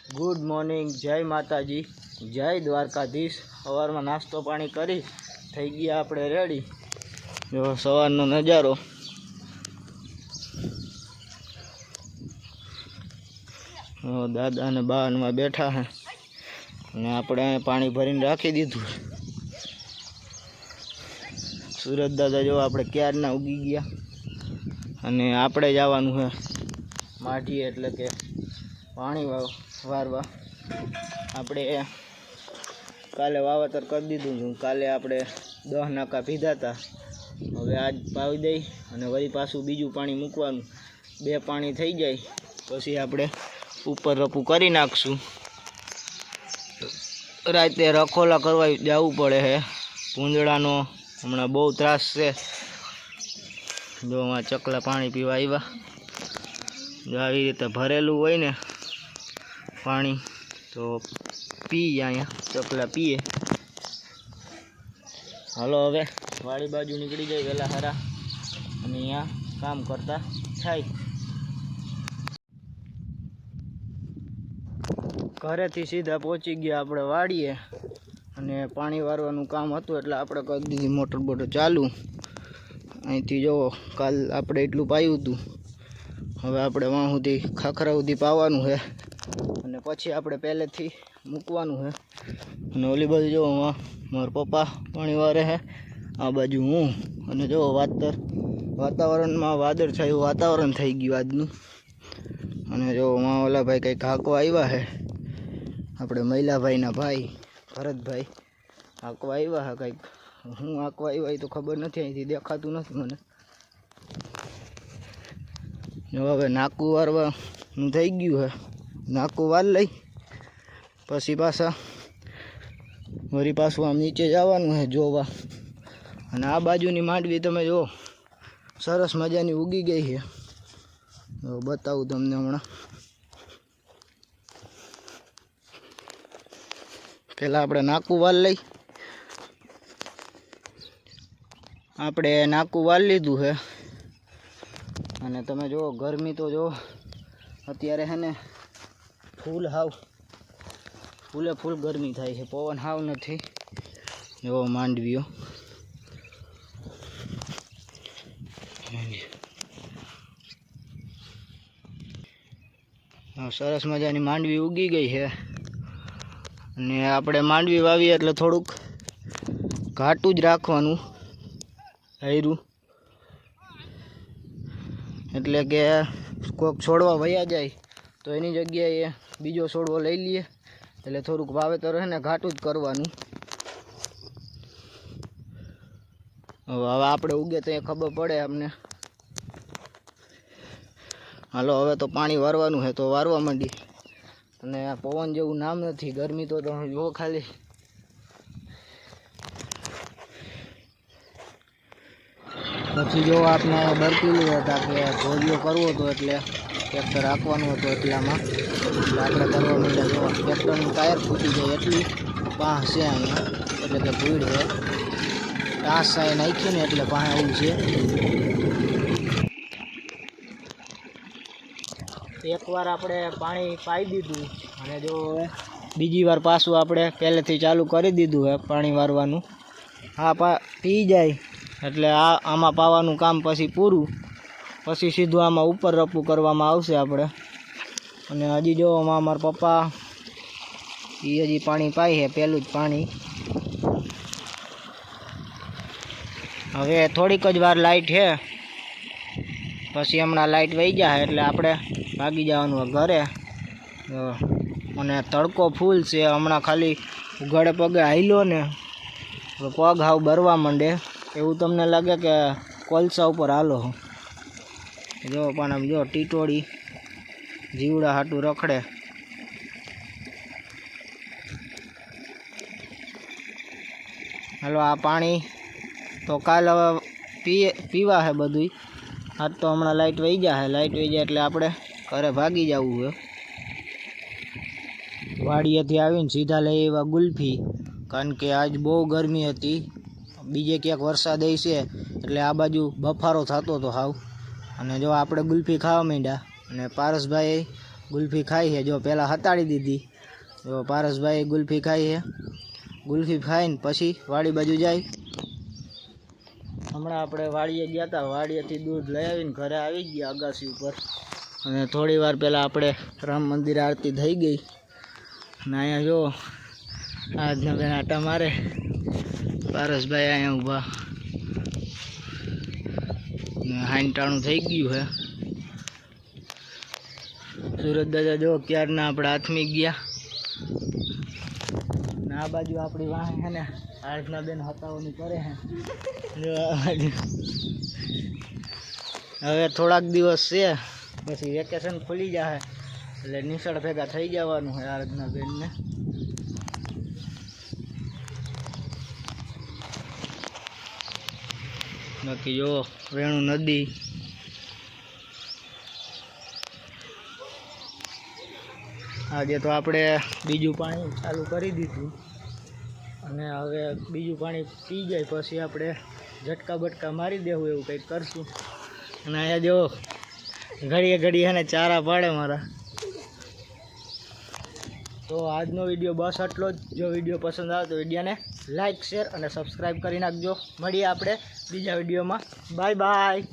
Good morning, जय माताजी, जय द्वारकाधीश। सवार में नास्तो पानी करी थई गया आपणे रेडी। जो सवारनो नजारो दादा ने बा में बैठा है ने आपणे पानी भरीने राखी दीधुं। सूरज दादा जो आपणे क्याરના उगी गया अने आपणे जवानुं है माठी एटले के पाणी वारवा। આપણે કાલે વાવતર કરી દીધું છું। કાલે આપણે 10 નાકા પીધા હતા, હવે આજ પાવી દઈ અને વળી પાછું બીજું પાણી મૂકવાનું। 2 પાણી થઈ જાય પછી આપણે ઉપર રપું કરી નાખશું। રાતે રખોલા કરવા જવું પડે છે। ભૂંદડાનો હમણાં બહુ ત્રાસ છે। જો આ ચકલા પાણી પીવા આવ્યા। જો આવી રીતે ભરેલું હોય ને पानी तो पी अँ चकला पीए। हलो हवे वाड़ी बाजू निकली जाए वेला हरा अने अँ काम करता थाय। घरे थी सीधा पहुँची गया अपने वाड़ीए अने पानी वारवानुं काम हतुं एटले आपणे करी दीधी मोटर बोटर चालू। अहींथी जो काल आपणे एटलुं पायुं हतुं, हवे आपणे वहां सुधी खाखरा सुधी पावानुं है અને પછી આપણે પહેલેથી મૂકવાનું છે। અને ઓલી બાજુ જો મારા પપ્પા પાણી વારે છે, આ બાજુ હું। અને જો વાતાવરણમાં વાદળછાયું વાતાવરણ થઈ ગયું આજનું। અને જો ઓલા ભાઈ કંઈક હાંકવા આવ્યા છે, આપણે મહિલાભાઈના ભાઈ ભરતભાઈ હાંકવા આવ્યા છે કંઈક। હું હાંકવા આવ્યા એ તો ખબર નથી, અહીંથી દેખાતું નથી મને। જો હવે નાકું વારવાનું થઈ ગયું છે, नाकू वाल लई पछी पाछा वरी पाछुं आम नीचे जवानुं है जोवा। अने आ बाजुनी मांडवी तमे जो सरस मजानी उगी गई है, बतावुं तमने हमणां। पहला आपणे नाकू वाल लई, आपणे नाकू वाल लीधुं है। अने तमे जो गरमी तो जो अत्यारे है ने फूल हाव फूले फूल गर्मी थाय छे, पवन हाव नथी। जो मांडवीओ सरस मजानी मांडवी उगी गई है। अने आपणे मांडवी वावी एटले थोड़ुंक घाटुं ज राखवानुं हैरुं, एटले के कोक छोड़वा वया जाय तो एनी जग्याए बीजो छोड़वो लई लीए, एटले थोड़ुंक वावेतर है ने घाटुं ज करवानुं। हवे आपणे उगे तो खबर पड़े आपने। हालो हवे तो पाणी वारवानुं है तो वारवा मांडी। अने आ पवन जेवुं नाम नथी, गरमी तो जो खाली। पछी जो आपने बरकीली हता के भोरियो करवो तो एटले ट्रेक्टर राखवानुं हतुं એટલામાં એટલે આપણે કરવા માંડ્યા। જો ટ્રેક્ટરનું ટાયર ફૂટી જાય એટલી પાહ છે અહીંયા, એટલે કે ભીડ છે। ટાસ સાય નાખીને એટલે પાહ આવું છે। એકવાર આપણે પાણી પાઈ દીધું અને જો બીજી વાર પાછું આપણે પહેલેથી ચાલુ કરી દીધું છે પાણી વારવાનું। આ પી જાય એટલે આમાં પાવાનું કામ પછી પૂરું, પછી સીધું આમાં ઉપર રપું કરવામાં આવશે આપણે। અને હજી જો મારા પપ્પા એ હજી પાણી પાય છે, પહેલું જ પાણી। હવે થોડીક જ વાર લાઇટ છે, પછી હમણાં લાઇટ વહી જાય એટલે આપણે ભાગી જવાનું ઘરે। અને તડકો ફૂલ છે, હમણાં ખાલી ઉઘાડે પગે હાલ્યો ને પગ હાવ બરવા માંડે એવું તમને લાગે કે કોલસા ઉપર હાલો। जो पण आम जो टीटोड़ी जीवड़ा हाटू रखड़े। हलो आ पानी तो काल पीवा है बधुं। आज तो हमणा लाइट वही जाए, लाइट वही जाए एटले आपणे घरे भागी जवुं है। वाड़ीएथी आवीने सीधा लई आव्या गुल्फी, कारण के आज बहु गर्मी हती। बीजे क्यांक वरसाद हशे एटले आ बाजू बफारो थतो तो हाव। અને જો આપણે ગુલ્ફી ખાવા માંડ્યા અને પારસભાઈ ગુલ્ફી ખાઈ છે. જો પહેલાં હતાડી દીધી. જો પારસભાઈ ગુલ્ફી ખાઈ છે. ગુલ્ફી ખાઈને પછી વાડી બાજુ જાય. હમણાં આપણે વાડીએ ગયા હતા. વાડીએથી દૂધ લઈ આવીને ઘરે આવી ગયા અગાસી ઉપર. અને થોડી વાર પહેલાં આપણે રામ મંદિર આરતી થઈ ગઈ. અને અહીંયા જો આજના બેન આટા મારે. પારસભાઈ અહીંયા ઊભા. હાંટાણું થઈ ગયું છે. સુરત દાદા જો ક્યારના આપણે હાથમી ગયા. ને આ બાજુ આપણી વાહે છે ને આજના બેન હતાઓની કરે છે. જો આ બાજુ હવે થોડાક દિવસ છે પછી વેકેશન ખુલી જશે એટલે નિશાળ ભેગા થઈ જવાનું છે આજના બેનને. બાકી જો વેણુ નદી. આજે તો આપણે બીજું પાણી ચાલુ કરી દીધું. અને હવે બીજું પાણી પી જાય પછી આપણે ઝટકા બટકા મારી દેવું એવું કંઈક કરશું. અને અહીંયા જો ઘડીએ ઘડીએ એને ચારા પાડે મારા. તો આજનો વિડીયો બસ આટલો જ. જો વિડીયો પસંદ આવે તો વિડીયોને લાઇક શેર અને સબસ્ક્રાઈબ કરી નાખજો. મળીએ આપણે બીજા વિડીયોમાં. Bye bye.